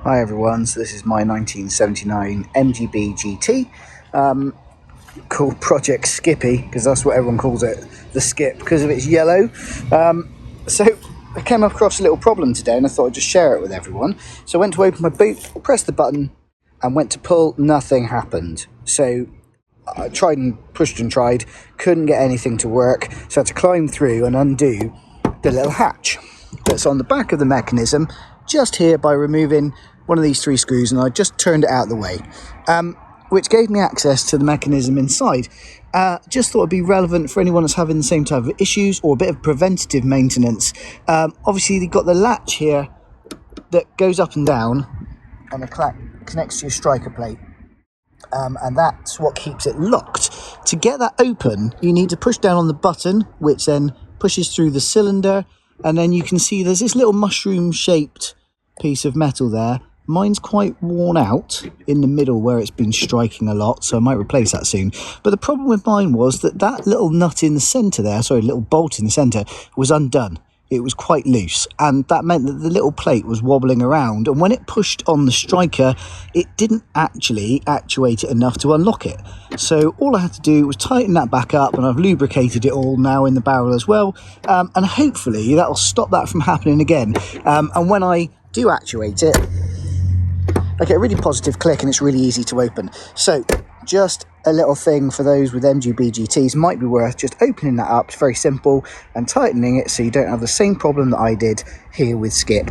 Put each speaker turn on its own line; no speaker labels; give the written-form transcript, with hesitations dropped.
Hi everyone, so this is my 1979 MGB GT called Project Skippy, because that's what everyone calls it, the Skip, because of its yellow. So I came across a little problem today and I thought I'd just share it with everyone. So I went to open my boot, pressed the button and went to pull, nothing happened. So I tried and pushed and tried, couldn't get anything to work, so I had to climb through and undo the little hatch that's on the back of the mechanism just here by removing one of these 3 screws, and I just turned it out of the way, which gave me access to the mechanism inside. Just thought it'd be relevant for anyone that's having the same type of issues or a bit of preventative maintenance. Obviously you've got the latch here that goes up and down and it connects to your striker plate, and that's what keeps it locked. To get that open you need to push down on the button, which then pushes through the cylinder, and then you can see there's this little mushroom shaped piece of metal there. Mine's quite worn out in the middle where it's been striking a lot, so I might replace that soon. But the problem with mine was that that little nut in the centre there, sorry, little bolt in the centre, was undone. It was quite loose, and that meant that the little plate was wobbling around, and when it pushed on the striker it didn't actually actuate it enough to unlock it. So all I had to do was tighten that back up, and I've lubricated it all now in the barrel as well, and hopefully that'll stop that from happening again. And when I do actuate it, I get a really positive click and it's really easy to open. So just a little thing for those with MGB GTs, might be worth just opening that up, it's very simple, and tightening it so you don't have the same problem that I did here with Skip.